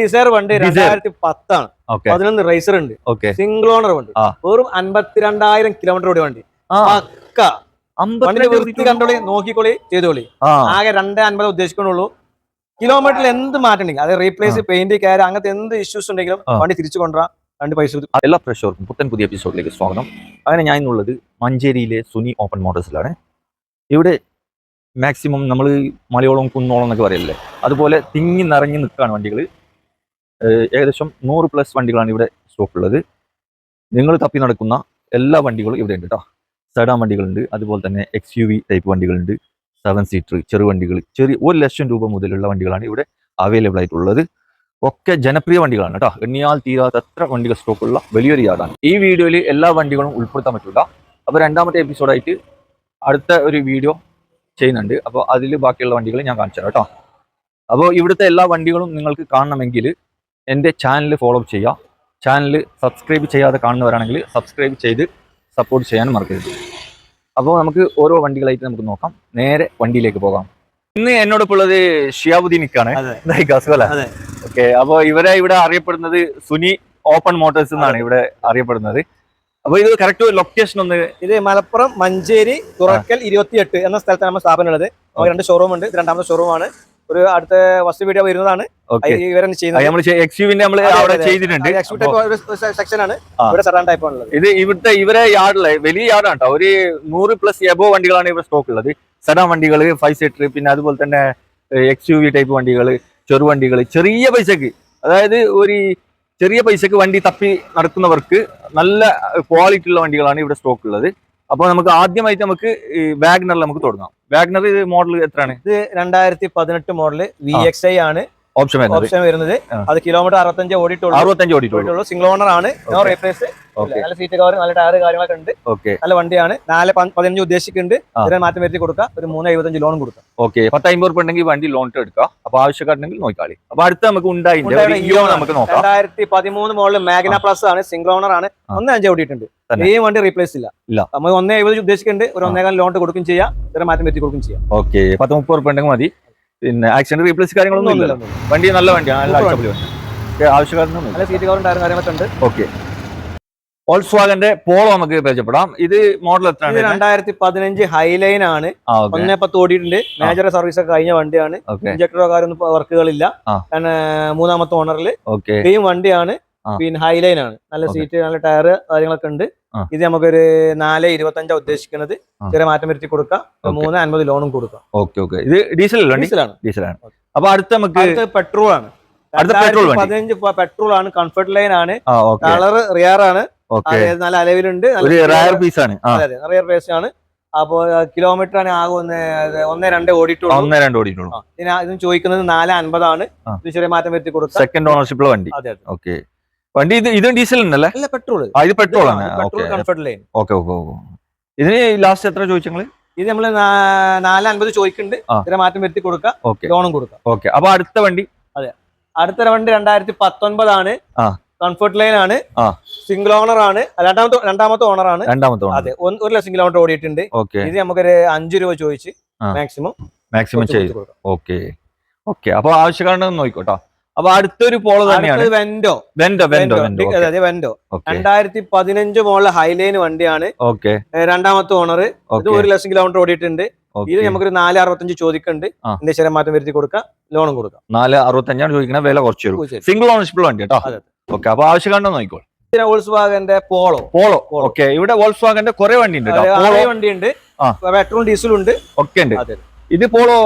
Desire വണ്ടി 2010 ആണ്. 11 razor ഉണ്ട്. സിംഗിൾ ഓണർ വണ്ടി. വെറും 52,000 കിലോമീറ്റർ ഓടിയ വണ്ടി. പക്ക വണ്ടി വൃത്തി കണ്ടോളി, നോക്കിക്കോളി, ചെയ്തോളി. ആകെ 250 ഉദ്ദേശിക്കുന്നുള്ളൂ. കിലോമീറ്ററിൽ എന്ത് മാറ്റണ്ടെങ്കിൽ അത് റീപ്ലേസ്, പെയിന്റ്, കയറ്, അങ്ങനത്തെ എന്ത് ഇഷ്യൂസ് ഉണ്ടെങ്കിലും വണ്ടി തിരിച്ചു കൊണ്ടുവരാം. രണ്ട് പൈസ. എല്ലാ പ്രേക്ഷകർക്കും പുത്തൻ പുതിയ എപ്പിസോഡിലേക്ക് സ്വാഗതം. അങ്ങനെ ഞാൻ ഇന്നുള്ളത് മഞ്ചേരിയിലെ സുനി ഓപ്പൺ മോട്ടോഴ്സിലാണ്. ഇവിടെ മാക്സിമം നമ്മൾ മലയോളം കുന്നോളം എന്നൊക്കെ പറയല്ലേ, അതുപോലെ തിങ്ങി നിറഞ്ഞു നിൽക്കുകയാണ് വണ്ടികൾ. ഏകദേശം 100+ വണ്ടികളാണ് ഇവിടെ സ്റ്റോക്കുള്ളത്. നിങ്ങൾ തപ്പി നടക്കുന്ന എല്ലാ വണ്ടികളും ഇവിടെ ഉണ്ട് കേട്ടോ. സെഡാൻ വണ്ടികളുണ്ട്, അതുപോലെ തന്നെ XUV ടൈപ്പ് വണ്ടികളുണ്ട്, 7 സീറ്റർ ചെറുവണ്ടികൾ, ചെറിയ 1 ലക്ഷം രൂപ മുതലുള്ള വണ്ടികളാണ് ഇവിടെ അവൈലബിൾ ആയിട്ടുള്ളത്. ഒക്കെ ജനപ്രിയ വണ്ടികളാണ് കേട്ടോ. എണ്ണിയാൽ തീരാത്തത്ര വണ്ടികൾ സ്റ്റോക്കുള്ള വലിയൊരു യാർഡാണ്. ഈ വീഡിയോയിൽ എല്ലാ വണ്ടികളും ഉൾപ്പെടുത്താൻ പറ്റില്ല. അപ്പോൾ രണ്ടാമത്തെ എപ്പിസോഡായിട്ട് അടുത്ത ഒരു വീഡിയോ ചെയ്യുന്നുണ്ട്. അപ്പോൾ അതിൽ ബാക്കിയുള്ള വണ്ടികൾ ഞാൻ കാണിച്ചു തരാം കേട്ടോ. അപ്പോൾ ഇവിടുത്തെ എല്ലാ വണ്ടികളും നിങ്ങൾക്ക് കാണണമെങ്കിൽ എൻ്റെ ചാനൽ ഫോളോ അപ്പ് ചെയ്യുക. ചാനൽ സബ്സ്ക്രൈബ് ചെയ്യാതെ കാണുന്നവരാണെങ്കിൽ സബ്സ്ക്രൈബ് ചെയ്ത് സപ്പോർട്ട് ചെയ്യാൻ മറക്കരുത്. അപ്പോൾ നമുക്ക് ഓരോ വണ്ടികളായിട്ട് നമുക്ക് നോക്കാം. നേരെ വണ്ടിയിലേക്ക് പോകാം. ഇന്ന് എന്നോടൊപ്പം ഉള്ളത് ഷിയാബുദ്ദീനിക്കാണ്. ഓക്കെ, അപ്പോൾ ഇവരെ ഇവിടെ അറിയപ്പെടുന്നത് സുനി ഓപ്പൺ മോട്ടോഴ്സ് എന്നാണ് ഇവിടെ അറിയപ്പെടുന്നത്. അപ്പൊ ഇത് കറക്റ്റ് ലൊക്കേഷൻ ഒന്ന്. ഇത് മലപ്പുറം മഞ്ചേരി തുറക്കൽ 28 എന്ന സ്ഥലത്താണ് നമ്മുടെ സ്ഥാപനം ഉള്ളത്. 2 ഷോറൂം ഉണ്ട്. ഇത് രണ്ടാമത്തെ ഷോറൂമാണ്. ഒരു അടുത്ത ഫസ്റ്റ് വീഡിയോ വരുന്നതാണ്. ഇത് ഇവിടുത്തെ ഇവരെ യാർഡിലെ വലിയ യാർഡാണ് കേട്ടോ. ഒരു 100+ എബോ വണ്ടികളാണ് ഇവിടെ സ്റ്റോക്ക് ഉള്ളത്. സെഡാൻ വണ്ടികൾ, 5 സീറ്റർ, പിന്നെ അതുപോലെ തന്നെ XUV ടൈപ്പ് വണ്ടികൾ, ചെറുവണ്ടികൾ, ചെറിയ പൈസക്ക്, അതായത് ഒരു ചെറിയ പൈസക്ക് വണ്ടി തപ്പി നടക്കുന്നവർക്ക് നല്ല ക്വാളിറ്റി ഉള്ള വണ്ടികളാണ് ഇവിടെ സ്റ്റോക്ക് ഉള്ളത്. അപ്പോൾ നമുക്ക് ആദ്യമായിട്ട് നമുക്ക് വാഗ്നറിൽ നമുക്ക് തുടങ്ങാം. വാഗ്നർ മോഡൽ എത്രയാണ്? ഇത് 2018 മോഡല് VXI ആണ് ഓപ്ഷൻ വരുന്നത്. അത് കിലോമീറ്റർ 65 ഓടിയിട്ടുള്ളൂ. സിംഗിൾ ഓണർ ആണ്. No replace. നല്ല സീറ്റ് കവർ, നല്ല ടയർ, കാര്യങ്ങളൊക്കെ ഉണ്ട്. നല്ല വണ്ടിയാണ്. 415 ഉദ്ദേശിക്കുന്നുണ്ട്. ഇതിനെ മാറ്റം വരുത്തി കൊടുക്കാം. ഒരു 375 ലോൺ കൊടുക്കാം. ഓക്കെ, 10-50 ഉറുപ്പിക ഉണ്ടെങ്കിൽ വണ്ടി ലോൺ എടുക്കാം. അപ്പൊ ആവശ്യക്കാരുണ്ടെങ്കിൽ നോക്കാളി. അപ്പൊ അടുത്ത നമുക്ക് നമുക്ക് നോക്കാം. 2013 മോഡൽ മാഗ്ന പ്ലസ് ആണ്. സിംഗിൾ ഓണർ ആണ്. 1.5 ഓടിയിട്ടുണ്ട്. ഈ വണ്ടി റീപ്ലേസ് ഇല്ല. നമ്മൾ 1.70 ഉദ്ദേശിക്കുന്നുണ്ട്. ഒരു 1.25 ലോൺ കൊടുക്കും ചെയ്യാം. ഇതിനെ മാറ്റം വരുത്തി കൊടുക്കും ചെയ്യാം. ഓക്കെ, 10-30 ഉറുപ്പിക ഉണ്ടെങ്കിൽ മതി. പിന്നെ ആക്സിഡന്റ് റീപ്ലേസ് കാര്യങ്ങളൊന്നും ഇല്ല. വണ്ടി നല്ല വണ്ടിയാണ്. നല്ല അടിപൊളി വണ്ടി. ആവശ്യക്കാരൊന്നും നല്ല സീറ്റ് കവറും ടയറും കാര്യങ്ങളൊക്കെ ഉണ്ട്. ഓക്കെ, വോൾക്സ്വാഗന്റെ പോളോ നമുക്ക് പരിചയപ്പെടാം. ഇത് മോഡൽ എത്രയാണ്? 2015 ഹൈലൈൻ ആണ്. 1.10 ഓടിയിട്ടുണ്ട്. മേജർ സർവീസ് ഒക്കെ കഴിഞ്ഞ വണ്ടിയാണ്. ഇഞ്ചക്ടറോ കാര്യമൊന്നും വർക്കുകളില്ല. മൂന്നാമത്തെ ഓണറിൽ സെയിം വണ്ടിയാണ്. പിന്നെ ഹൈലൈൻ ആണ്. നല്ല സീറ്റ്, നല്ല ടയർ, കാര്യങ്ങളൊക്കെ ഉണ്ട്. ഇത് നമുക്കൊരു 4.25 ഉദ്ദേശിക്കുന്നത്. ചെറിയ മാറ്റം വരുത്തി കൊടുക്കാം. 3.50 ലോണും കൊടുക്കാം. ഓക്കെ ഓക്കെ, ഇത് ഡീസലാണ്. അപ്പൊ അടുത്ത നമുക്ക് പെട്രോൾ ആണ്. 2015 പെട്രോൾ ആണ്. കംഫർട്ട് ലൈൻ ആണ്. കളർ റിയർ ആണ്. നല്ല അലവിലുണ്ട്. റിയർ പീസ് ആണ്. റിയർ പീസ് ആണ്. അപ്പൊ കിലോമീറ്റർ ആണ് ആകെ 1.2 ഓടിയിട്ടുള്ളൂ. ഇതിന് ചോദിക്കുന്നത് 4.50 ആണ്. ഇത് ചെറിയ മാറ്റം വരുത്തി കൊടുക്കാം. സെക്കൻഡ് ഓണർഷിപ്പുള്ള വണ്ടി. അതെ. ഓക്കെ, വണ്ടി ഇത് ഡീസൽ ഉണ്ടല്ലേ? അല്ല, പെട്രോൾ. ഇത് പെട്രോൾ ആണ്. Comfort line. ഓക്കെ. ഇതിന് ലാസ്റ്റ് എത്ര ചോദിച്ചങ്ങള്? ഇത് നമ്മള് 4.50 ചോദിക്കുന്നുണ്ട്. ഇതിന് മാറ്റം വരുത്തി കൊടുക്കാം. ലോണും കൊടുക്കാം. ഓക്കെ, അപ്പൊ അടുത്ത വണ്ടി? അതെ, അടുത്ത വണ്ടി 2019 ആണ്. കംഫർട്ട് ലൈൻ ആണ്. സിംഗിൾ ഓണർ ആണ്. രണ്ടാമത്തെ ഓണർ ആണ്. അതെ, 1 ലക്ഷം കിലോമീറ്റർ ഓടിയിട്ടുണ്ട്. ഇത് നമുക്കൊരു 5 രൂപ ചോദിച്ച് മാക്സിമം ചെയ്തു. ഓക്കെ, അപ്പൊ ആവശ്യക്കാരനെ നോക്കിക്കോട്ടോ. അപ്പൊ അടുത്തൊരു പോളോ തന്നെയാണ്. വെൻഡോ. 2015 മോഡൽ ഹൈലൈൻ വണ്ടിയാണ്. രണ്ടാമത്തെ ഓണർ. ഇത് 1 ലക്ഷം കിലോമീറ്റർ ഓടിയിട്ടുണ്ട്. ഇത് നമുക്കൊരു 4.65 ചോദിക്കുന്നുണ്ട്. ഇതിന്റെ ശരി മാറ്റം വരുത്തി കൊടുക്കാം. ലോണും കൊടുക്കാം. 4.65 ചോദിക്കുന്ന വില കുറച്ച് വരും. സിംഗിൾ ഓണർഷിപ്പ് വണ്ടി കേട്ടോ. ഓക്കെ, അപ്പൊ ആവശ്യക്കാരനെ നോക്കിക്കോളൂ. വോൾസ്വാഗന്റെ പോളോ. ഓക്കെ, ഇവിടെ വോൾസ്വാഗന്റെ കുറെ വണ്ടി ഉണ്ട്. വണ്ടിയുണ്ട്. പെട്രോൾ ഡീസലും ഉണ്ട്. ഒക്കെ ഉണ്ട്. ഇത് പോളോ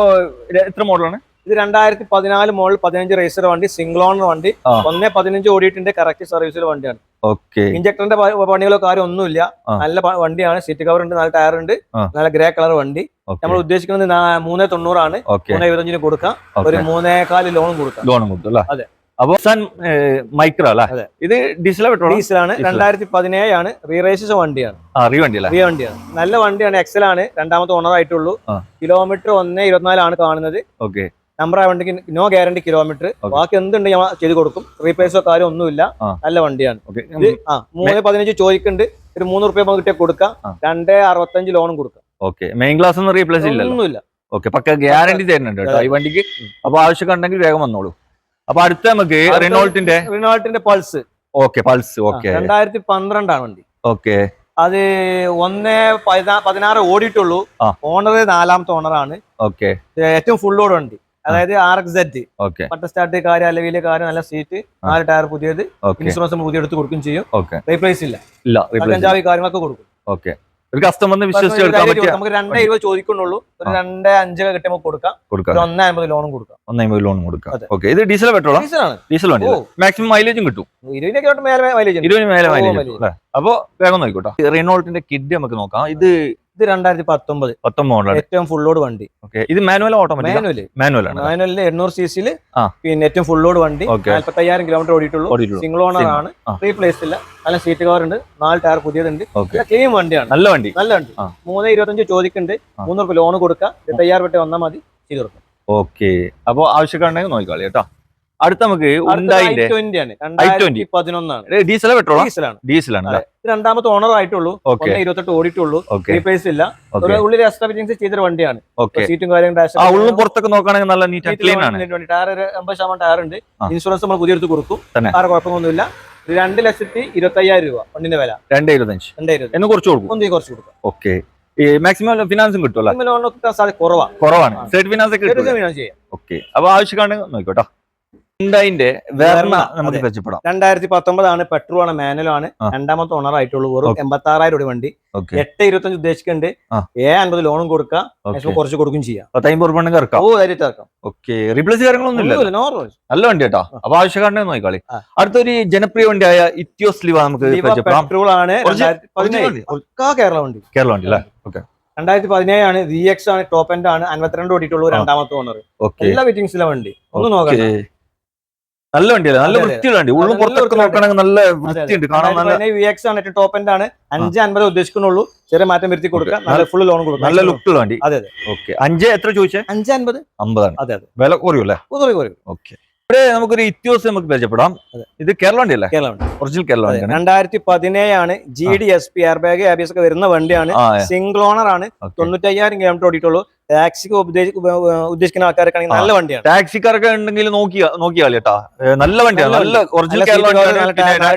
എത്ര മോഡലാണ്? ഇത് 2014 മോഡൽ 15 റേസർ വണ്ടി. സിംഗിൾ ഓണർ വണ്ടി. 1.15 ഓടിയിട്ടുണ്ട്. കറക്റ്റ് സർവീസിൽ വണ്ടിയാണ്. ഇഞ്ചക്ടറിന്റെ പണികളോ കാര്യം ഒന്നുമില്ല. നല്ല വണ്ടിയാണ്. സീറ്റ് കവർ ഉണ്ട്. നല്ല ടയർ ഉണ്ട്. നല്ല ഗ്രേ കളർ വണ്ടി. നമ്മൾ ഉദ്ദേശിക്കുന്നത് 3.90 ആണ്. 3.75 കൊടുക്കാം. ഒരു 3.25 ലോണും കൊടുക്കാം. അതെ. അപ്പൊ മൈക്രോ അല്ലേ? ഇത് ഡീസലോ പെട്രോൾ? ഡീസലാണ്. 2017 ആണ്. റീറേസസ് വണ്ടിയാണ്. വണ്ടിയാണ്. നല്ല വണ്ടിയാണ്. എക്സൽ ആണ്. രണ്ടാമത്തെ ഓണർ ആയിട്ടുള്ളൂ. കിലോമീറ്റർ 1.24 ആണ് കാണുന്നത്. നമ്പർ ആ വണ്ടിക്ക് നോ ഗ്യാരണ്ടി കിലോമീറ്റർ. ബാക്കി എന്തുണ്ട് ഞാൻ ചെയ്ത് കൊടുക്കും. റീപ്ലേസോ കാര്യം ഒന്നുമില്ല. നല്ല വണ്ടിയാണ്. 3.15 ചോദിക്കുന്നുണ്ട്. ഒരു 3 രൂപ കിട്ടിയാൽ കൊടുക്കാം. 2.65 ലോണും കൊടുക്കാം. മെയിൻ ക്ലാസ് ഒന്നും റീപ്ലേസ് ഒന്നുമില്ല. പക്ക ഗ്യാരണ്ടി തരുന്നുണ്ട് കേട്ടോ ഈ വണ്ടിക്ക്. അപ്പൊ ആവശ്യമൊക്കെ ഉണ്ടെങ്കിൽ വേഗം വന്നോളൂ. അപ്പൊ അടുത്ത നമുക്ക് റിനോൾട്ടിന്റെ പൾസ്. Okay, pulse. ഓക്കെ, 2012 വണ്ടി. ഓക്കെ, അത് 1.16 ഓടിയിട്ടുള്ളൂ. ഓണർ 4ാമത്തെ ഓണറാണ്. ഓക്കെ, ഏറ്റവും ഫുൾ ലോഡ് വണ്ടി. അതായത് RXZ. ഓക്കെ, പട്ട സ്റ്റാർട്ട് കാര്യം, അലവിലെ കാര്യം, നല്ല സീറ്റ്, 4 ടയർ പുതിയത്, ഇൻഷുറൻസ് പുതിയ എടുത്ത് കൊടുക്കുകയും ചെയ്യും. റീപ്ലേസ് ഇല്ല, പഞ്ചാബി കാര്യങ്ങളൊക്കെ കൊടുക്കും. ഓക്കെ, ഒരു കസ്റ്റമറിന് വിശ്വസിച്ച് എടുക്കാൻ പറ്റിയ നമുക്ക് 2.20 ചോദിക്കുന്നുള്ളൂ. ഒരു 2.5 കിട്ടുമ്പോൾ കൊടുക്കാം. 1.50 ലോണും കൊടുക്കാം. 1.50 ലോൺ കൊടുക്കാം. ഓക്കെ, ഇത് ഡീസൽ പെട്രോൾ? ഡീസൽ വണ്ടി. മാക്സിമം മൈലേജും കിട്ടും. 20 മേലെ മൈലേജ്. 20 മേലെ മൈലേജ്. അപ്പൊ വേഗം നോക്കിക്കോട്ടെ. റിനോൾട്ടിന്റെ കിഡ് നമുക്ക് നോക്കാം. ഇത് 2019 മോഡൽ, ഏറ്റവും ഫുൾ ലോഡ് വണ്ടി. ഇത് മാനുവൽ ഓട്ടോമാറ്റിക്? മാനുവലില് 800 cc പിന്നെ ഏറ്റവും ഫുൾ ലോഡ് വണ്ടി. 45,000 കിലോമീറ്റർ ഓടിയിട്ടുള്ളൂ. സിംഗിൾ ഓണർ ആണ്. റീപ്ലേസ് ഇല്ല. നല്ല സീറ്റ് കവർ ഉണ്ട്. 4 ടയർ പുതിയതുണ്ട്. ക്ലീൻ വണ്ടിയാണ്. നല്ല വണ്ടി. 3.25 ചോദിക്കുന്നുണ്ട്. 3 ലോൺ കൊടുക്കാം. 25,000 രൂപ വന്നാൽ മതി, ചെയ്ത് കൊടുക്കാം. ഓക്കെ, അപ്പൊ ആവശ്യക്കാരുണ്ടെങ്കിൽ നോക്കിക്കോളി കേട്ടോ. അടുത്ത നമുക്ക് ഡീസൽ പെട്രോൾ? ഡീസലാണ്. 2ാമത്തെ ഓണർ ആയിട്ടുള്ളൂ. 1.28 ഓടിയിട്ടുള്ളൂ. റീപ്ലേസ് ഇല്ല. ഉള്ളിൽ എക്സ്ട്രാ ഫിറ്റിംഗ്സ് ചെയ്തൊരു വണ്ടിയാണ്. സീറ്റും കാര്യങ്ങളും ഉള്ളും പുറത്തൊക്കെ നോക്കുകയാണെങ്കിൽ നല്ല നീറ്റ് ക്ലീൻ ആണ്. ടയർ 80% ടയർ ഉണ്ട്. ഇൻഷുറൻസ് നമ്മൾ പുതിയ എടുത്ത് കൊടുക്കും. വേറെ കുഴപ്പമൊന്നുമില്ല. 2,25,000 രൂപ വണ്ടിന്റെ വില. 2.25 എന്ന് കുറച്ച് കൊടുക്കും. ഓക്കെ, മാക്സിമം ഫിനാൻസും കിട്ടുമല്ലോ? കുറവാണ്. സെറ്റ് ഫിനാൻസ് ഒക്കെ ചെയ്യാം. ഓക്കെ, അപ്പൊ ആവശ്യക്കാരുണ്ടെങ്കിൽ നോക്കിക്കോട്ടോ. നമുക്ക് പരിചയപ്പെടാം. 2019 പെട്രോൾ ആണ്, മാനുവൽ ആണ്. 2ാമത്തെ ഓണർ ആയിട്ടുള്ളൂ. വെറും 86,000 രൂപ വണ്ടി. 8.25 ഉദ്ദേശിക്കുന്നുണ്ട്. 7.50 ലോണും കൊടുക്കാം. കുറച്ച് കൊടുക്കും ചെയ്യാം. 10,000 ഇറക്കാം. റീപ്ലേസ് കാര്യങ്ങളൊന്നും ഇല്ല. നല്ല വണ്ടി കേട്ടോ. അപ്പൊ ആവശ്യക്കാരനെ നോക്കിക്കാളി. അടുത്തൊരു ജനപ്രിയ വണ്ടിയായ ഇറ്റിയോസ് ലിവ നമുക്ക് പെട്രോൾ ആണ്. 2017 കേരള വണ്ടി അല്ലേ? 2017 ആണ്. VX ആണ്. ടോപ്പ് എൻഡ് ആണ്. 52 ഓടിയിട്ടുള്ളൂ. 2ാമത്തെ ഓണർ. എല്ലാ ഫിറ്റിംഗ്സിലെ വണ്ടി. ഒന്ന് നോക്കാം. നല്ല വണ്ടിയല്ലേ? നല്ല വൃത്തിയുള്ള വണ്ടി. ഉള്ളും പുറത്തൊക്കെ നോക്കണമെങ്കിൽ നല്ല വൃത്തിയുണ്ട് കാണാൻ. VX ആണ്. ടോപ്പ് എൻഡ് ആണ്. 5.50 ഉദ്ദേശിക്കുന്നുള്ളൂ. ചെറിയ മാറ്റം വരുത്തി കൊടുക്കാം. നല്ല ഫുൾ ലോൺ കൊടുക്കാം. നല്ല ലുക്കുള്ള വണ്ടി. അതെ. ഓക്കെ, 5 എത്ര ചോദിച്ചേ? 5.50. 50. അതെ. വില കുറയൂല്ലേ? ഓക്കെ, ഇവിടെ നമുക്കൊരു ഇറ്റിയോസ് നമുക്ക് പരിചയപ്പെടാം. ഇത് കേരള വണ്ടി അല്ലേ? ഒറിജിനൽ കേരള വണ്ടിയാണ്. 2017 ആണ്. GDSP എയർ ബാഗ് ABS ഒക്കെ വരുന്ന വണ്ടിയാണ്. സിംഗിൾ ഓണർ ആണ്. 95,000 കിലോമീറ്റർ ഓടിയിട്ടുള്ളൂ. ടാക്സിക്ക് ഉദ്ദേശിക്കുന്ന ആൾക്കാരൊക്കെ നല്ല വണ്ടിയാണ്. ടാക്സിക്കാരൊക്കെ ഉണ്ടെങ്കിൽ നോക്കിയാൽ കേട്ടാ, നല്ല വണ്ടിയാണ്. നല്ല ഒറിജിനൽ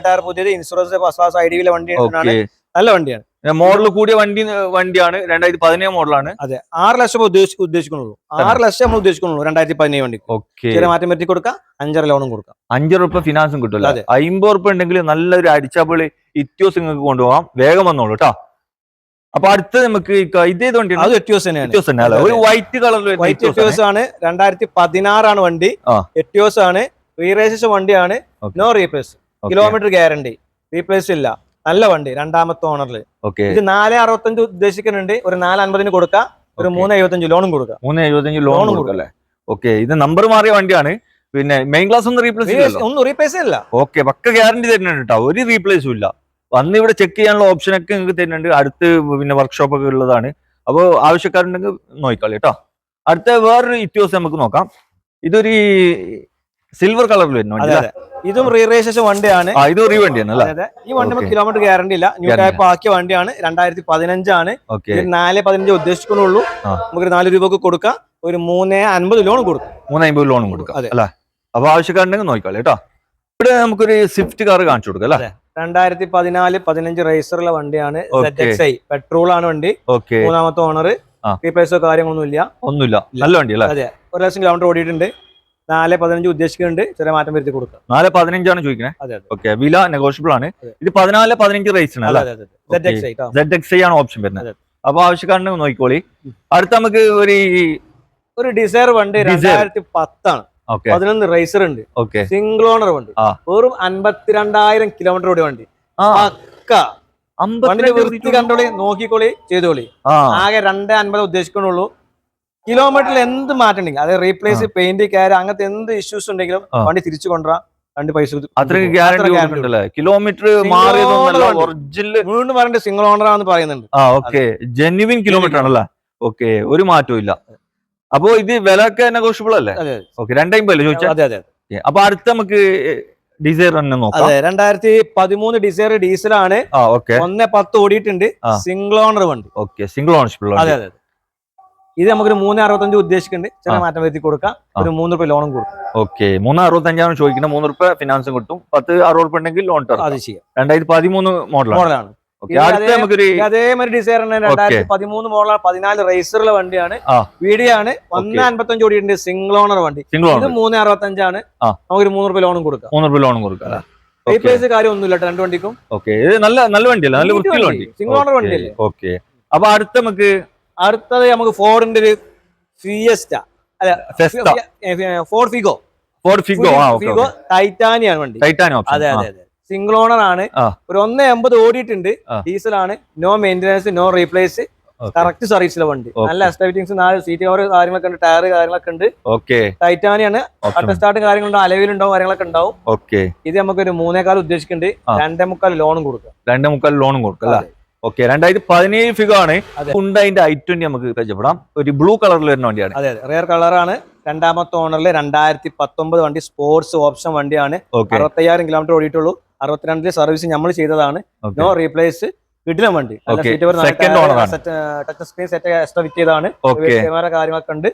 ടയർ പുതിയത്, ഇൻഷുറൻസ് ഫസ്റ്റ് ക്ലാസ് IDV വണ്ടിയാണ്. നല്ല വണ്ടിയാണ്. മോഡൽ കൂടിയ വണ്ടിയാണ്. 2017 മോഡലാണ്. അതെ, 6 ലക്ഷം ഉദ്ദേശിക്കുന്നുള്ളൂ. 6 ലക്ഷം നമ്മൾ ഉദ്ദേശിക്കുന്നുള്ളൂ 2017 വണ്ടി. ചെറിയ മാറ്റം വരുത്തി കൊടുക്കാം. 5.5 ലോണും കൊടുക്കാം. 5 രൂപ ഫിനാൻസും കിട്ടുമല്ലോ. 50 രൂപ ഉണ്ടെങ്കിൽ നല്ലൊരു അടിച്ചപൊളി ഇറ്റിയോസ് നിങ്ങൾക്ക് കൊണ്ടുപോകാം. വേഗം വന്നോളൂ കേട്ടോ. അപ്പൊ അടുത്ത് നമുക്ക് ഇതേത് വണ്ടിയാണ്? അത് എറ്റിയോസ് തന്നെയാണ്. ഒരു വൈറ്റ് കളറിൽ വൈറ്റ് എറ്റിയോസ് ആണ്. 2016 ആണ് വണ്ടി. എറ്റിയോസ് ആണ്. റീരജിസ്ട്രേഷൻ വണ്ടിയാണ്. No replace. Kilometre guarantee. Replace ഇല്ല. നല്ല വണ്ടി. 2ാമത്തെ ഓണറിൽ. ഇത് 4.65 ഉദ്ദേശിക്കുന്നുണ്ട്. ഒരു 4.50 കൊടുക്കാം. ഒരു 3.75 ലോണും കൊടുക്കാം. 3.75 ലോണും കൊടുക്കല്ലേ? ഓക്കെ, ഇത് നമ്പർ മാറിയ വണ്ടിയാണ്. പിന്നെ മെയിൻ ക്ലാസ് ഒന്നും റീപ്ലേസ് ഇല്ല. ഓക്കെ, പക്ക ഗ്യാരണ്ടി തരുന്നുണ്ട് കേട്ടോ. ഒരു റീപ്ലേസും ഇല്ല. വന്ന് ഇവിടെ ചെക്ക് ചെയ്യാനുള്ള ഓപ്ഷൻ ഒക്കെ നിങ്ങൾക്ക് തരുന്നുണ്ട്. അടുത്ത് പിന്നെ വർക്ക്ഷോപ്പ് ഒക്കെ ഉള്ളതാണ്. അപ്പോൾ ആവശ്യക്കാരുണ്ടെങ്കിൽ നോക്കിക്കാളി കേട്ടോ. അടുത്ത വേറൊരു ഇറ്റിയോസ് നമുക്ക് നോക്കാം. ഇതൊരു സിൽവർ കളറിൽ വരുന്ന വണ്ടി. ഇതും റീരജിസ്ട്രേഷൻ വണ്ടിയാണ്. ഇത് റീ വണ്ടിയാണ് അല്ലേ? ഈ വണ്ടി കിലോമീറ്റർ ഗ്യാരണ്ടി ഇല്ല. ന്യൂ ടൈപ്പ് ആക്കിയ വണ്ടിയാണ്. 2015 ആണ്. 4.15 ഉദ്ദേശിക്കുന്നുള്ളൂ. നമുക്ക് 4 രൂപക്ക് കൊടുക്കാം. ഒരു 3.50 ലോൺ കൊടുക്കും. 3.50 ലോണും കൊടുക്കാം അല്ലേ? അപ്പൊ ആവശ്യക്കാരുണ്ടെങ്കിൽ നോക്കിക്കാളി കേട്ടോ. ഇവിടെ നമുക്കൊരു സ്വിഫ്റ്റ് കാർ കാണിച്ചു കൊടുക്കാം അല്ലേ? 2014-15 റേസറുള്ള വണ്ടിയാണ്. ZXi പെട്രോൾ ആണ് വണ്ടി. 3ാമത്തെ ഓണർ. റീപ്ലേസോ കാര്യങ്ങളൊന്നുമില്ല. നല്ല വണ്ടി അല്ലേ? അതെ, 1 ലക്ഷം കിലോമീറ്റർ ഓടിയിട്ടുണ്ട്. 4.15 ഉദ്ദേശിക്കുന്നുണ്ട്. ചെറിയ മാറ്റം വരുത്തി കൊടുക്കാം. 4.15 ആണ് ചോദിക്കുന്നത്. ഓക്കെ, വില നെഗോഷ്യബിൾ ആണ്. ഇത് 14-15 റേസ് ആണ് അല്ലേ? ZXi ആണ് ഓപ്ഷൻ വരുന്നത്. അപ്പൊ ആവശ്യക്കാരനെ നോക്കിക്കോളി. അടുത്ത നമുക്ക് ഒരു ഡിസയർ വണ്ടി 2010 ആണ്. 11 റേസർ ഉണ്ട്. സിംഗിൾ ഓണർ വണ്ടി. വെറും 52,000 കിലോമീറ്റർ ഓടിയ വണ്ടി. വൃത്തി കണ്ടോളി, നോക്കിക്കോളി, ചെയ്തോളി. ആകെ 2.50 ഉദ്ദേശിക്കുന്നുള്ളൂ. കിലോമീറ്ററിൽ എന്ത് മാറ്റം ഉണ്ടെങ്കിൽ, അതായത് റീപ്ലേസ്, പെയിന്റ്, കാര്യം, അങ്ങനത്തെ എന്ത് ഇഷ്യൂസ് ഉണ്ടെങ്കിലും വണ്ടി തിരിച്ചു കൊണ്ടുവരാം. 2 പൈസ കിലോമീറ്റർ വീണ്ടും പറഞ്ഞ സിംഗിൾ ഓണർ ആണെന്ന് പറയുന്നുണ്ട്. ജെന്യുവിൻ കിലോമീറ്റർ ആണല്ലേ? ഓക്കെ, ഒരു മാറ്റവും ഇല്ല. അപ്പൊ ഇത് വില ഒക്കെ നെഗോഷ്യബിൾ അല്ലേ? ഓക്കെ, 2.50 ചോദിച്ചാൽ. അപ്പൊ അടുത്ത നമുക്ക് ഡിസൈർ തന്നെ നോക്കാം. 2013 ഡിസൈർ ഡീസലാണ്. 1.10 ഓടിയിട്ടുണ്ട്. സിംഗിൾ ഓണർ വണ്ടി. Single ownership. ഇത് നമുക്കൊരു 365 ഉദ്ദേശിക്കുന്നുണ്ട്. ചെറിയ മാറ്റം വരുത്തി കൊടുക്കാം. ഒരു 3 രൂപ ലോണും കൊടുക്കും. ഓക്കെ, 365 ചോദിക്കുന്നത്, 3 രൂപ ഫിനാൻസും കിട്ടും. 10-60 രൂപ ഉണ്ടെങ്കിൽ ലോൺ തരാം. അത് ചെയ്യാം. 2013 മോഡലാണ്. അതേമാതിരി ഡിസൈർ 2013 മോഡലാണ്. 14 റേസറുള്ള വണ്ടിയാണ്. വീഡിയോ ആണ്. 155 ഓടിയിട്ടുണ്ട്. സിംഗിൾ ഓണർ വണ്ടി. ഇത് 365 ആണ്. നമുക്കൊരു 3 രൂപ ലോണും കൊടുക്കാം. 3 രൂപ ലോണും കൊടുക്കാം. റീപ്ലേസ് കാര്യമൊന്നുമില്ല രണ്ട് വണ്ടിക്കും. ഓക്കെ, ഇത് നല്ല വണ്ടിയല്ല, നല്ല വൃത്തിയുള്ള വണ്ടി, സിംഗിൾ ഓണർ വണ്ടിയല്ലേ. ഓക്കെ, അപ്പൊ അടുത്തത് നമുക്ക് ഫോർഡിന്റെ ഒരു ഫിയസ്റ്റ, അല്ല ഫോർഡ് ഫിഗോ. ഫിഗോ ടൈറ്റാനിയാണ് വണ്ടി. അതെ അതെ അതെ, സിംഗിൾ ഓണർ ആണ്. ഒരു 180 ഓടിയിട്ടുണ്ട്. ഡീസലാണ്. No maintenance, no replace, correct സർവീസിലെ വണ്ടി. നല്ല എസ്റ്റബിറ്റിംഗ്സ്, 4 സീറ്റ് കവർ കാര്യങ്ങളൊക്കെ ഉണ്ട്, ടയർ കാര്യങ്ങളൊക്കെ ഉണ്ട്. ടൈറ്റാനിയാണ്. അട്ട സ്റ്റാർട്ട് കാര്യങ്ങളുണ്ടാവും, അലവിലുണ്ടാവും, കാര്യങ്ങളൊക്കെ ഉണ്ടാവും. ഇത് നമുക്കൊരു 3.25 ഉദ്ദേശിക്കുന്നുണ്ട്. 2.25 ലോണും കൊടുക്കാം. 2.25 ലോണും കൊടുക്കാം. ഓക്കെ, 2017 ഫിഗോ ആണ്. ഹുണ്ടായിന്റെ i20 നമുക്ക് പരിചയപ്പെടാം. ഒരു ബ്ലൂ കളറിൽ വരുന്ന വണ്ടിയാണ്. അതെ, റെയർ കളറാണ്. രണ്ടാമത്തെ ഓണറിൽ 2019 വണ്ടി, സ്പോർട്സ് ഓപ്ഷൻ വണ്ടിയാണ്. 65,000 കിലോമീറ്റർ ഓടിയിട്ടുള്ളൂ. 62 സർവീസ് നമ്മൾ ചെയ്തതാണ്. നോ റീപ്ലേസ്, കിടിലം വണ്ടി. Touch screen set extra fit ചെയ്തതാണ്. ക്യാമറ കാര്യങ്ങളൊക്കെ ഉണ്ട്.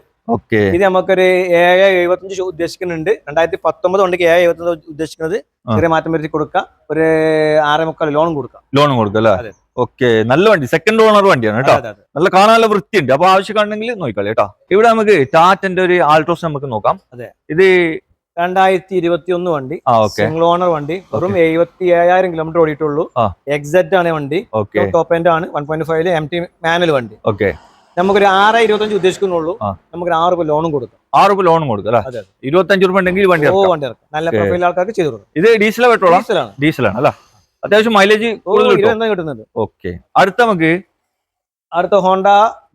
ഇത് നമുക്കൊരു 7.75 ഉദ്ദേശിക്കുന്നുണ്ട്. 2019 വണ്ടിക്ക് 7.75 ഉദ്ദേശിക്കുന്നത്. ചെറിയ മാറ്റം വരുത്തി കൊടുക്കാം. ഒരു 6.25 ലോണും കൊടുക്കാം. അല്ലേ? ഓക്കെ, നല്ല വണ്ടി, സെക്കൻഡ് ഓണർ വണ്ടിയാണ് കേട്ടോ. നല്ല കാണാനുള്ള വൃത്തിയുണ്ട്. അപ്പൊ ആവശ്യക്കാണെങ്കിൽ നോക്കിക്കളി കേട്ടോ. ഇവിടെ നമുക്ക് ടാറ്റന്റെ ഒരു ആൾട്രോസ് നമുക്ക് നോക്കാം. അതെ, ഇത് 2021 വണ്ടി, സിംഗിൾ ഓണർ വണ്ടി. വെറും 77,000 കിലോമീറ്റർ ഓടിയിട്ടുള്ളൂ. എക്സെറ്റ് ആണ് വണ്ടി. ടോപ്പ് എൻഡ് ആണ്. 1.5 MT മാനുവൽ വണ്ടി. ഓക്കെ, നമുക്കൊരു 6.25 ഉദ്ദേശിക്കുന്നുള്ളൂ. നമുക്ക് 6 രൂപ ലോണും കൊടുക്കാം. 6 രൂപ ലോണും കൊടുക്കാം. 25 രൂപ ഉണ്ടെങ്കിൽ വണ്ടി ഇറക്കാം. നല്ല പ്രൊഫൈൽ ആൾക്കാർക്ക് ചെയ്തു കൊടുക്കും. ഇത് ഡീസലോ പെട്രോളോ? ഡീസലാണ് അല്ല, അത്യാവശ്യം മൈലേജ് കിട്ടുന്നത്. ഓക്കെ, അടുത്ത ഹോണ്ട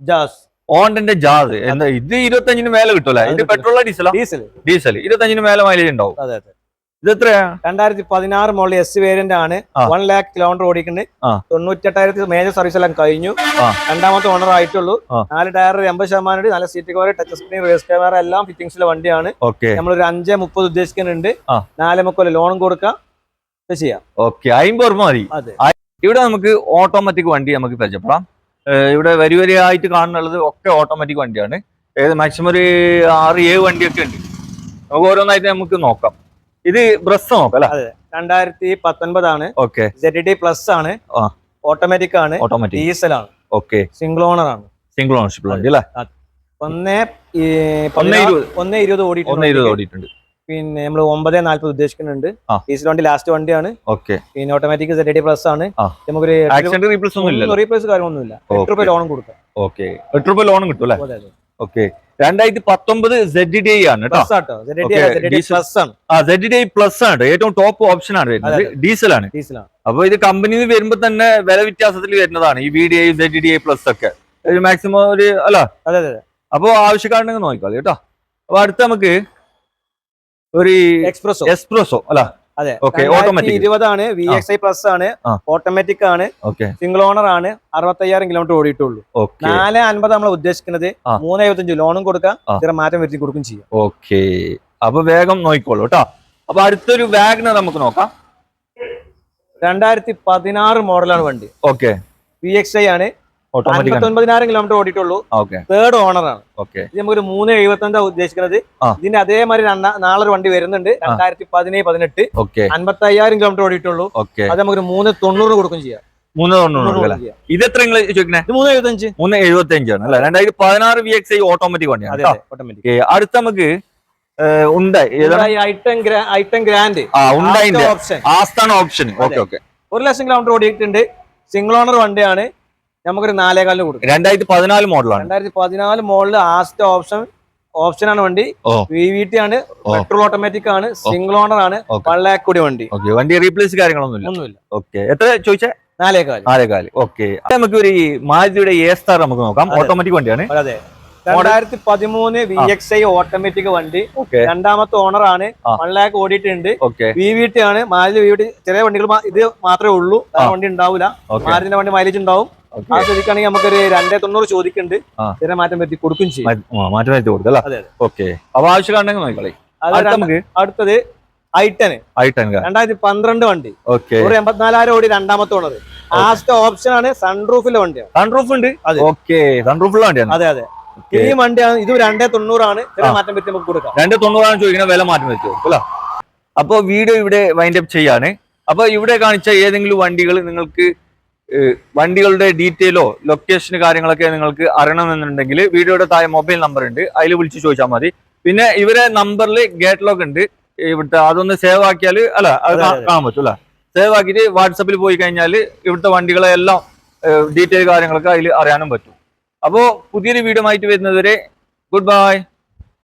ജാസ്. ഹോണ്ടന്റെ ജാസ് എന്താ? ഇത് 25 മേലെ കിട്ടൂല. ഇത് പെട്രോളോ ഡീസലോ? ഡീസൽ. 25 മേലെ മൈലേജ് ഉണ്ടാവും. ഇത് എത്രയാ? 2016 മോഡൽ എസ് വേരിയന്റ് ആണ്. 1 lakh കിലോമീറ്റർ ഓടിക്കുന്നുണ്ട്. 98,000 മേജർ സർവീസ് എല്ലാം കഴിഞ്ഞു. രണ്ടാമത്തെ ഓണർ ആയിട്ടുള്ളൂ. 4 ടയർ 80%. നല്ല seat cover, touch screen, reverse camera എല്ലാം ഫിറ്റിംഗ്സിലെ വണ്ടിയാണ്. നമ്മളൊരു 5.30 ഉദ്ദേശിക്കുന്നുണ്ട്. 4.25 ലോണും കൊടുക്കാം. ചെയ്യാം. ഓക്കെ, 50 രൂപ മതി. ഇവിടെ നമുക്ക് ഓട്ടോമാറ്റിക് വണ്ടി നമുക്ക് പരിചയപ്പെടാം. ഇവിടെ വരിയായിട്ട് കാണുന്നുള്ളത് ഒക്കെ ഓട്ടോമാറ്റിക് വണ്ടിയാണ്. മാക്സിമം ഒരു 6-7 വണ്ടിയൊക്കെ ഉണ്ട്. നമുക്ക് ഓരോന്നായിട്ട് നമുക്ക് നോക്കാം. ഇത് ബ്രസ് നോക്കാം അല്ലെ? 2019 ആണ്. ഓക്കെ, ZD പ്ലസ് ആണ്. ഓട്ടോമാറ്റിക് ആണ്. ഡീസൽ ആണ്. ഓക്കെ, സിംഗിൾ ഓണർ ആണ്. സിംഗിൾ ഓണർഷിപ്പ് വണ്ടി അല്ലേ? 1.20 ഓടിയിട്ടുണ്ട്. പിന്നെ നമ്മൾ 9.40 ഉദ്ദേശിക്കുന്നുണ്ട്. ഡീസൽ വണ്ടി ലാസ്റ്റ് വണ്ടിയാണ്. പിന്നെ ഓട്ടോമാറ്റിക് ZD പ്ലസ് ആണ്. നമുക്കൊരു റീപ്ലേസ് കാര്യമൊന്നുമില്ല. 8 രൂപ ലോണും കൊടുക്കാം. ഓക്കെ, 8 രൂപ ലോണും കിട്ടും അല്ലേ? ഓക്കെ, 2019 ZDI ആണ് കേട്ടോ. ZDI പ്ലസ് ആണ്. ഏറ്റവും ടോപ്പ് ഓപ്ഷൻ ആണ് വരുന്നത്. ഡീസലാണ്. അപ്പൊ ഇത് കമ്പനിയിൽ വരുമ്പോ തന്നെ വില വ്യത്യാസത്തിൽ വരുന്നതാണ് ഈ VDI ZDI പ്ലസ് ഒക്കെ. മാക്സിമം ഒരു അല്ല. അപ്പൊ ആവശ്യക്കാരുണ്ടെങ്കിൽ നോക്കിക്കോളൂ കേട്ടോ. അപ്പൊ അടുത്ത നമുക്ക് ഒരു എക്സ്പ്രസോ അല്ല? അതെ, 2020 ആണ്. VXI പ്ലസ് ആണ്. ഓട്ടോമാറ്റിക് ആണ്. സിംഗിൾ ഓണർ ആണ്. 65,000 കിലോമീറ്റർ ഓടിയിട്ടുള്ളൂ. 4.50 നമ്മൾ ഉദ്ദേശിക്കുന്നത്. 3.75 ലോണും കൊടുക്കാം. ചെറിയ മാറ്റം വരുത്തി കൊടുക്കും ചെയ്യാം. ഓക്കെ, അപ്പൊ വേഗം നോക്കിക്കോളൂ കേട്ടോ. അപ്പൊ അടുത്തൊരു വാഗണർ നമുക്ക് നോക്കാം. 2016 മോഡലാണ് വണ്ടി. ഓക്കെ, VXI ആണ്. 59,000 കിലോമീറ്റർ ഓടിയിട്ടുള്ളൂ. തേർഡ് ഓണർ ആണ്. ഇത് നമുക്കൊരു 3.75 ഉദ്ദേശിക്കുന്നത്. ഇതിന്റെ അതേമാതിരി നാളെ ഒരു വണ്ടി വരുന്നുണ്ട്. 2017-18 55,000 കിലോമീറ്റർ ഓടിയിട്ടുള്ളൂ. അത് നമുക്ക് 3.90 കൊടുക്കും ചെയ്യാം. 3.90. ഇത് എത്ര നിങ്ങൾ ചോദിക്കുന്നത്? 3.75 ആണ് അല്ലെ? 2016 VXI ഓട്ടോമാറ്റിക് വണ്ടിയാണ്. അടുത്ത നമുക്ക് ആസ്ഥാന ഓപ്ഷൻ. 1 ലക്ഷം കിലോമീറ്റർ ഓടിയിട്ടുണ്ട്. സിംഗിൾ ഓണർ വണ്ടിയാണ്. നമുക്കൊരു 4.25 കൊടുക്കും. 2014 മോഡലാണ്. 2014 മോഡല് ആസ്റ്റ ഓപ്ഷൻ ആണ് വണ്ടി. VVT ആണ്. പെട്രോൾ ഓട്ടോമാറ്റിക് ആണ്. സിംഗിൾ ഓണർ ആണ്. 1 lakh കൂടി വണ്ടി. വണ്ടി റീപ്ലേസ് കാര്യങ്ങളൊന്നുമില്ല. ഓക്കെ, എത്ര ചോദിച്ചാ? 4.25. ഓക്കെ, നമുക്ക് ഒരു മാരുതിയുടെ A-Star നമുക്ക് നോക്കാം. ഓട്ടോമാറ്റിക് വണ്ടിയാണ്. അതെ, 2013 VXI ഓട്ടോമാറ്റിക് വണ്ടി. രണ്ടാമത്തെ ഓണർ ആണ്. 1 lakh ഓടിയിട്ടുണ്ട്. VVT ആണ്. മാരുതി VVT ചെറിയ വണ്ടികൾ ഇത് മാത്രമേ ഉള്ളൂ. വണ്ടി ഉണ്ടാവില്ല. മാരുതിന്റെ വണ്ടി മൈലേജ് ഉണ്ടാവും. ആ ചോദിക്കുകയാണെങ്കിൽ നമുക്കൊരു 2.90 ചോദിക്കുന്നുണ്ട്. ചെറിയ മാറ്റം വരുത്തി കൊടുക്കും ചെയ്യും. മാറ്റം വരുത്തി കൊടുക്കും അല്ലേ? ഓക്കെ, അപ്പൊ ആവശ്യക്കാരുണ്ടെങ്കിൽ നോക്കിക്കളി. അടുത്തത് i10 2012 വണ്ടി. 84,000 ഓടി. രണ്ടാമത്തെ ഓണർ. ആസ്റ്റ ഓപ്ഷൻ ആണ്. സൺറൂഫിലെ വണ്ടിയാണ്. സൺറൂഫ് ഉണ്ട്. ഓക്കെ, സൺറൂഫുള്ള വണ്ടിയാണ്. അതെ അതെ. ഈ വണ്ടിയാണ് ഇത് 290 ചില മാറ്റം പറ്റി നമുക്ക് കൊടുക്കാം. 290 ചോദിക്കുന്ന വില മാറ്റം പറ്റുമോ അല്ല? അപ്പോൾ വീഡിയോ ഇവിടെ വൈൻഡ് അപ്പ് ചെയ്യാണ്. അപ്പോൾ ഇവിടെ കാണിച്ച ഏതെങ്കിലും വണ്ടികൾ നിങ്ങൾക്ക് വണ്ടികളുടെ ഡീറ്റെയിലോ ലൊക്കേഷന് കാര്യങ്ങളൊക്കെ നിങ്ങൾക്ക് അറിയണമെന്നുണ്ടെങ്കിൽ വീഡിയോയുടെ താഴെ മൊബൈൽ നമ്പർ ഉണ്ട്, അതിൽ വിളിച്ച് ചോദിച്ചാൽ മതി. പിന്നെ ഇവരെ നമ്പറിൽ ഗേറ്റ് ലോക്ക് ഉണ്ട് ഇവിടുത്തെ, അതൊന്ന് സേവ് ആക്കിയാൽ അല്ല അത് കാണാൻ പറ്റും അല്ല. സേവ് ആക്കിയിട്ട് വാട്സപ്പിൽ പോയി കഴിഞ്ഞാൽ ഇവിടുത്തെ വണ്ടികളെ എല്ലാം ഡീറ്റെയിൽ കാര്യങ്ങളൊക്കെ അതിൽ അറിയാനും പറ്റും. അപ്പോൾ പുതിയൊരു വീഡിയോ ആയിട്ട് വരുന്നതുവരെ ഗുഡ് ബൈ.